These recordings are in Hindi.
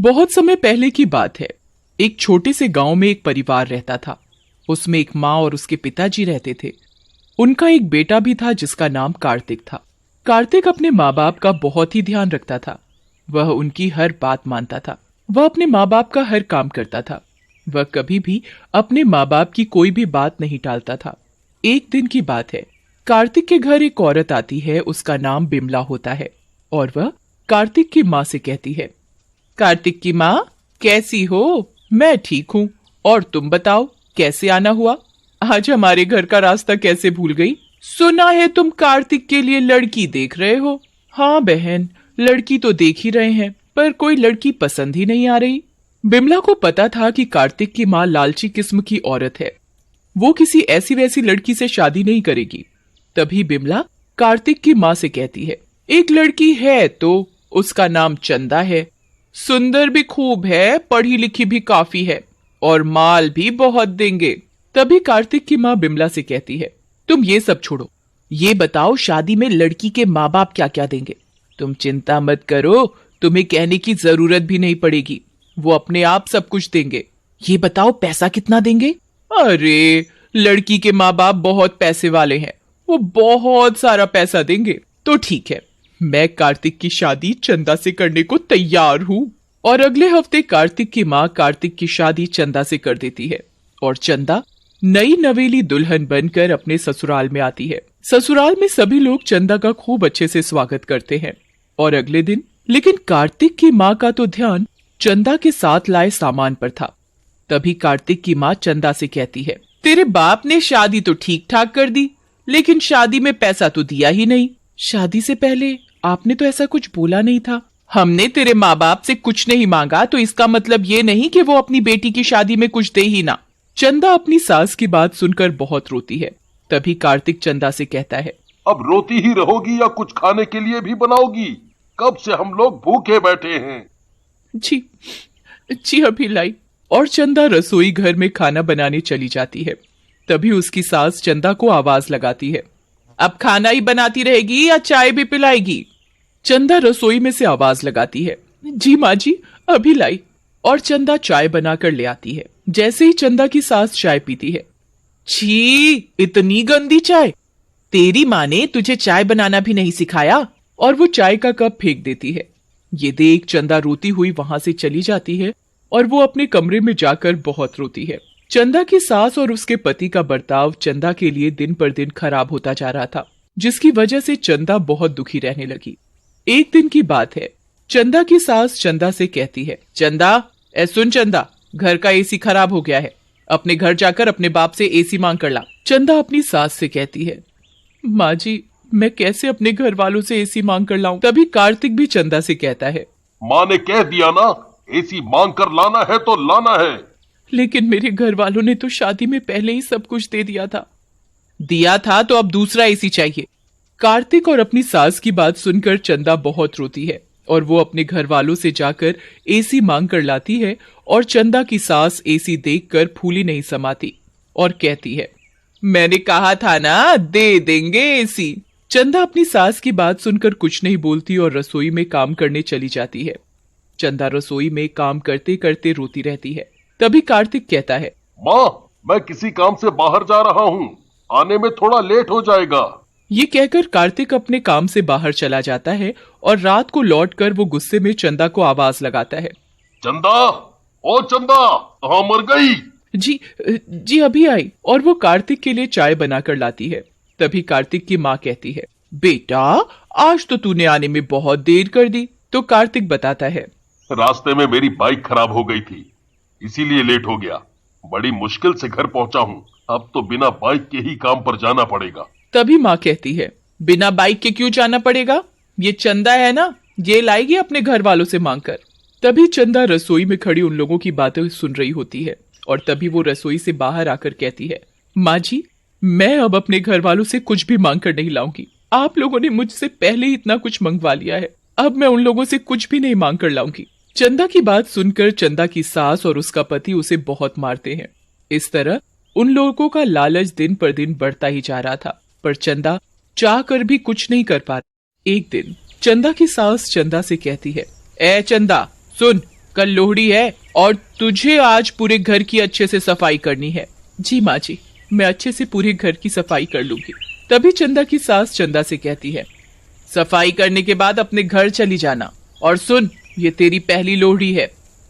बहुत समय पहले की बात है। एक छोटे से गांव में एक परिवार रहता था। उसमें एक माँ और उसके पिताजी रहते थे। उनका एक बेटा भी था जिसका नाम कार्तिक था। कार्तिक अपने माँ बाप का बहुत ही ध्यान रखता था। वह उनकी हर बात मानता था। वह अपने माँ बाप का हर काम करता था। वह कभी भी अपने माँ बाप की कोई भी बात नहीं टालता था। एक दिन की बात है, कार्तिक के घर एक औरत आती है। उसका नाम बिमला होता है और वह कार्तिक की माँ से कहती है, कार्तिक की माँ, कैसी हो? मैं ठीक हूँ। और तुम बताओ, कैसे आना हुआ? आज हमारे घर का रास्ता कैसे भूल गई? सुना है तुम कार्तिक के लिए लड़की देख रहे हो। हाँ बहन, लड़की तो देख ही रहे हैं, पर कोई लड़की पसंद ही नहीं आ रही। बिमला को पता था कि कार्तिक की माँ लालची किस्म की औरत है। वो किसी ऐसी वैसी लड़की से शादी नहीं करेगी। तभी बिमला कार्तिक की माँ से कहती है, एक लड़की है तो उसका नाम चंदा है। सुंदर भी खूब है, पढ़ी लिखी भी काफी है और माल भी बहुत देंगे। तभी कार्तिक की माँ बिमला से कहती है, तुम ये सब छोड़ो, ये बताओ शादी में लड़की के माँ बाप क्या क्या देंगे? तुम चिंता मत करो, तुम्हें कहने की जरूरत भी नहीं पड़ेगी, वो अपने आप सब कुछ देंगे। ये बताओ पैसा कितना देंगे? अरे, लड़की के माँ बाप बहुत पैसे वाले हैं, वो बहुत सारा पैसा देंगे। तो ठीक है, मैं कार्तिक की शादी चंदा से करने को तैयार हूँ। और अगले हफ्ते कार्तिक की माँ कार्तिक की शादी चंदा से कर देती है और चंदा नई नवेली दुल्हन बनकर अपने ससुराल में आती है। ससुराल में सभी लोग चंदा का खूब अच्छे से स्वागत करते हैं। और अगले दिन लेकिन कार्तिक की माँ का तो ध्यान चंदा के साथ लाए सामान पर था। तभी कार्तिक की माँ चंदा से कहती है, तेरे बाप ने शादी तो ठीक ठाक कर दी, लेकिन शादी में पैसा तो दिया ही नहीं। शादी से पहले आपने तो ऐसा कुछ बोला नहीं था। हमने तेरे माँ बाप से कुछ नहीं मांगा तो इसका मतलब ये नहीं कि वो अपनी बेटी की शादी में कुछ दे ही ना। चंदा अपनी सास की बात सुनकर बहुत रोती है। तभी कार्तिक चंदा से कहता है, अब रोती ही रहोगी या कुछ खाने के लिए भी बनाओगी? कब से हम लोग भूखे बैठे हैं। जी अभी लाई। और चंदा रसोई घर में खाना बनाने चली जाती है। तभी उसकी सास चंदा को आवाज लगाती है, अब खाना ही बनाती रहेगी या चाय भी पिलाएगी? चंदा रसोई में से आवाज लगाती है, जी माँ जी, अभी लाई। और चंदा चाय बनाकर ले आती है। जैसे ही चंदा की सास चाय पीती है, छी, इतनी गंदी चाय! तेरी माँ ने तुझे चाय बनाना भी नहीं सिखाया। और वो चाय का कप फेंक देती है। ये देख चंदा रोती हुई वहां से चली जाती है और वो अपने कमरे में जाकर बहुत रोती है। चंदा की सास और उसके पति का बर्ताव चंदा के लिए दिन पर दिन खराब होता जा रहा था, जिसकी वजह से चंदा बहुत दुखी रहने लगी। एक दिन की बात है, चंदा की सास चंदा से कहती है, चंदा, सुन चंदा, घर का एसी खराब हो गया है, अपने घर जाकर अपने बाप से एसी मांग कर ला। चंदा अपनी सास से कहती है, माँ जी, मैं कैसे अपने घर वालों से एसी मांग कर लाऊं? तभी कार्तिक भी चंदा से कहता है, माँ ने कह दिया ना, एसी मांग कर लाना है तो लाना है। लेकिन मेरे घर वालों ने तो शादी में पहले ही सब कुछ दे दिया था। दिया था तो अब दूसरा एसी चाहिए। कार्तिक और अपनी सास की बात सुनकर चंदा बहुत रोती है और वो अपने घर वालों से जाकर एसी मांग कर लाती है। और चंदा की सास एसी देखकर फूली नहीं समाती और कहती है, मैंने कहा था ना, दे देंगे एसी। चंदा अपनी सास की बात सुनकर कुछ नहीं बोलती और रसोई में काम करने चली जाती है। चंदा रसोई में काम करते करते रोती रहती है। तभी कार्तिक कहता है, माँ, मैं किसी काम से बाहर जा रहा हूँ, आने में थोड़ा लेट हो जाएगा। ये कहकर कार्तिक अपने काम से बाहर चला जाता है और रात को लौटकर वो गुस्से में चंदा को आवाज लगाता है, चंदा, ओ चंदा, कहाँ मर गई? जी अभी आई। और वो कार्तिक के लिए चाय बनाकर लाती है। तभी कार्तिक की माँ कहती है, बेटा, आज तो तूने आने में बहुत देर कर दी। तो कार्तिक बताता है, रास्ते में मेरी बाइक खराब हो गई थी, इसीलिए लेट हो गया। बड़ी मुश्किल से घर पहुंचा हूँ, अब तो बिना बाइक के ही काम पर जाना पड़ेगा। तभी माँ कहती है, बिना बाइक के क्यों जाना पड़ेगा? ये चंदा है ना, ये लाएगी अपने घर वालों से मांगकर। तभी चंदा रसोई में खड़ी उन लोगों की बातें सुन रही होती है और तभी वो रसोई से बाहर आकर कहती है, माँ जी, मैं अब अपने घर वालों से कुछ भी मांग कर नहीं लाऊंगी। आप लोगों ने मुझसे पहले ही इतना कुछ मंगवा लिया है, अब मैं उन लोगों से कुछ भी नहीं मांग कर लाऊंगी। चंदा की बात सुनकर चंदा की सास और उसका पति उसे बहुत मारते हैं। इस तरह उन लोगों का लालच दिन पर दिन बढ़ता ही जा रहा था, पर चंदा चाह कर भी कुछ नहीं कर पा रही। एक दिन चंदा की सास चंदा से कहती है, ए चंदा सुन, कल लोहड़ी है और तुझे आज पूरे घर की अच्छे से सफाई करनी है। जी माँ जी, मैं अच्छे से पूरे घर की सफाई कर लूंगी। तभी चंदा की सास चंदा से कहती है, सफाई करने के बाद अपने घर चली जाना। और सुन, ये तेरी पहली लोहड़ी है,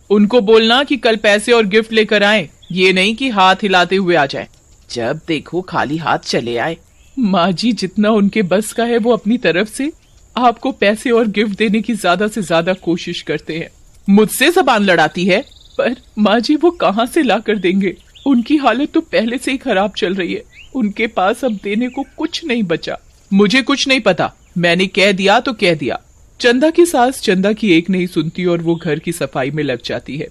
उनको बोलना कि कल पैसे और गिफ्ट लेकर आए, ये नहीं कि हाथ हिलाते हुए आ जाए। जब देखो खाली हाथ चले आए। माँ जी, जितना उनके बस का है वो अपनी तरफ से आपको पैसे और गिफ्ट देने की ज्यादा से ज्यादा कोशिश करते हैं। मुझसे जबान लड़ाती है, पर माँ जी वो कहाँ से ला कर देंगे? उनकी हालत तो पहले से ही खराब चल रही है, उनके पास अब देने को कुछ नहीं बचा। मुझे कुछ नहीं पता, मैंने कह दिया तो कह दिया। चंदा की सास चंदा की एक नहीं सुनती और वो घर की सफाई में लग जाती है।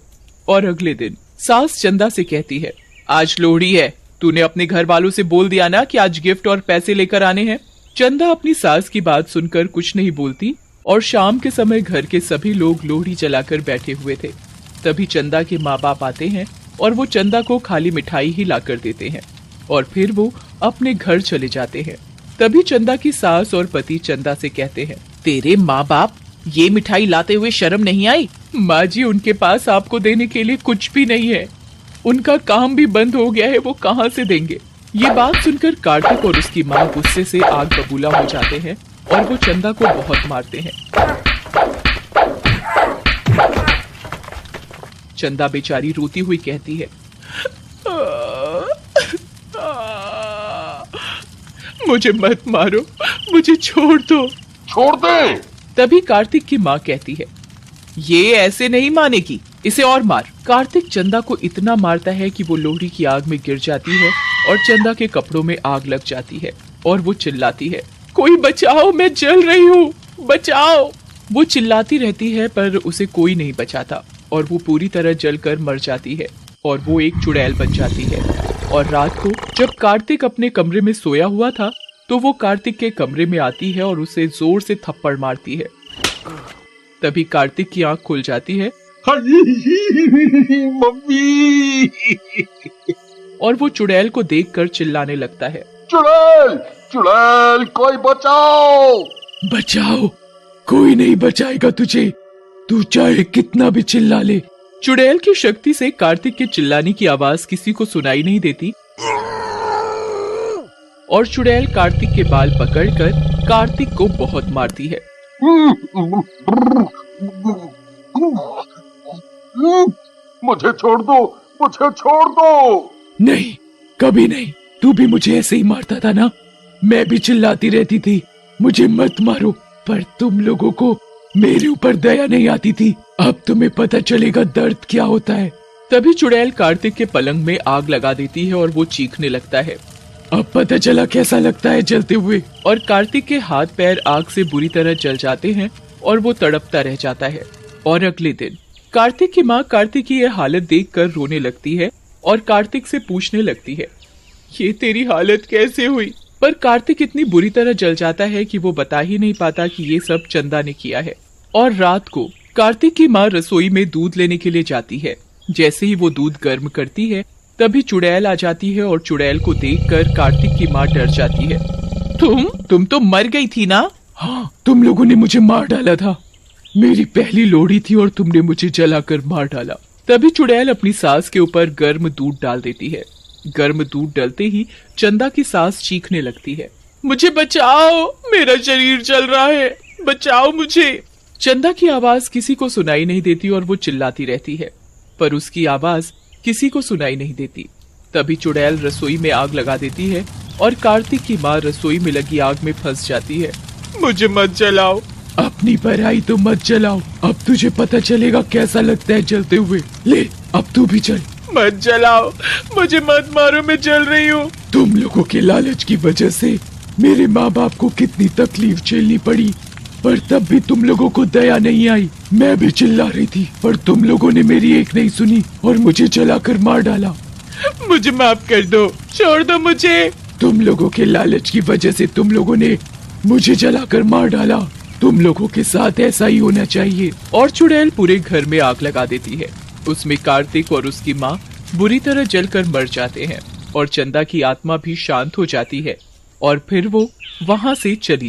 और अगले दिन सास चंदा से कहती है, आज लोहड़ी है, तूने अपने घर वालों से बोल दिया ना कि आज गिफ्ट और पैसे लेकर आने हैं। चंदा अपनी सास की बात सुनकर कुछ नहीं बोलती और शाम के समय घर के सभी लोग लोहड़ी जलाकर बैठे हुए थे। तभी चंदा के माँ बाप आते हैं और वो चंदा को खाली मिठाई ही लाकर देते हैं और फिर वो अपने घर चले जाते हैं। तभी चंदा की सास और पति चंदा से कहते हैं, तेरे माँ बाप ये मिठाई लाते हुए शर्म नहीं आई? माँ जी, उनके पास आपको देने के लिए कुछ भी नहीं है, उनका काम भी बंद हो गया है, वो कहाँ से देंगे? ये बात सुनकर कार्तिक और उसकी माँ गुस्से से आग बबूला हो जाते हैं और वो चंदा को बहुत मारते हैं। चंदा बेचारी रोती हुई कहती है, मुझे मत मारो, मुझे छोड़ दो। छोड़ दे। तभी कार्तिक की माँ कहती है, ये ऐसे नहीं मानेगी, इसे और मार। कार्तिक चंदा को इतना मारता है कि वो लोहड़ी की आग में गिर जाती है और चंदा के कपड़ों में आग लग जाती है और वो चिल्लाती है, कोई बचाओ, मैं जल रही हूँ, बचाओ। वो चिल्लाती रहती है पर उसे कोई नहीं बचाता और वो पूरी तरह जलकर मर जाती है और वो एक चुड़ैल बन जाती है। और रात को जब कार्तिक अपने कमरे में सोया हुआ था तो वो कार्तिक के कमरे में आती है और उसे जोर से थप्पड़ मारती है। तभी कार्तिक की आंख खुल जाती है मम्मी। और वो चुड़ैल को देखकर चिल्लाने लगता है, चुड़ैल, चुड़ैल, कोई बचाओ। बचाओ, कोई नहीं बचाएगा तुझे, तू चाहे कितना भी चिल्ला ले। चुड़ैल की शक्ति से कार्तिक के चिल्लाने की आवाज किसी को सुनाई नहीं देती और चुड़ैल कार्तिक के बाल पकड़कर कार्तिक को बहुत मारती है। मुझे छोड़ दो, मुझे छोड़ दो। नहीं, कभी नहीं, तू भी मुझे ऐसे ही मारता था ना, मैं भी चिल्लाती रहती थी मुझे मत मारो, पर तुम लोगों को मेरे ऊपर दया नहीं आती थी। अब तुम्हें पता चलेगा दर्द क्या होता है। तभी चुड़ैल कार्तिक के पलंग में आग लगा देती है और वो चीखने लगता है। अब पता चला कैसा लगता है जलते हुए। और कार्तिक के हाथ पैर आग से बुरी तरह जल जाते हैं और वो तड़पता रह जाता है। और अगले दिन कार्तिक की माँ कार्तिक की यह हालत देखकर रोने लगती है और कार्तिक से पूछने लगती है, ये तेरी हालत कैसे हुई? पर कार्तिक इतनी बुरी तरह जल जाता है कि वो बता ही नहीं पाता कि ये सब चंदा ने किया है। और रात को कार्तिक की माँ रसोई में दूध लेने के लिए जाती है। जैसे ही वो दूध गर्म करती है तभी चुड़ैल आ जाती है और चुड़ैल को देखकर कार्तिक की माँ डर जाती है। तुम तो मर गई थी ना? हाँ, तुम लोगों ने मुझे मार डाला था, मेरी पहली लोहड़ी थी और तुमने मुझे जलाकर मार डाला। तभी चुड़ैल अपनी सास के ऊपर गर्म दूध डाल देती है। गर्म दूध डलते ही चंदा की सास चीखने लगती है, मुझे बचाओ, मेरा शरीर जल रहा है, बचाओ मुझे। चंदा की आवाज किसी को सुनाई नहीं देती और वो चिल्लाती रहती है, पर उसकी आवाज किसी को सुनाई नहीं देती। तभी चुड़ैल रसोई में आग लगा देती है और कार्तिक की माँ रसोई में लगी आग में फंस जाती है। मुझे मत जलाओ, अपनी पराई तो मत जलाओ, अब तुझे पता चलेगा कैसा लगता है जलते हुए। ले, अब तू भी चल। मत जलाओ, मुझे मत मारो, मैं जल रही हूँ। तुम लोगों के लालच की वजह से मेरे माँ बाप को कितनी तकलीफ झेलनी पड़ी, पर तब भी तुम लोगों को दया नहीं आई। मैं भी चिल्ला रही थी पर तुम लोगों ने मेरी एक नहीं सुनी और मुझे जलाकर मार डाला। मुझे माफ कर दो, छोड़ दो मुझे। तुम लोगों के लालच की वजह से तुम लोगों ने मुझे जलाकर मार डाला, तुम लोगों के साथ ऐसा ही होना चाहिए। और चुड़ैल पूरे घर में आग लगा देती है। उसमें कार्तिक और उसकी माँ बुरी तरह जलकर मर जाते हैं और चंदा की आत्मा भी शांत हो जाती है और फिर वो वहाँ से चली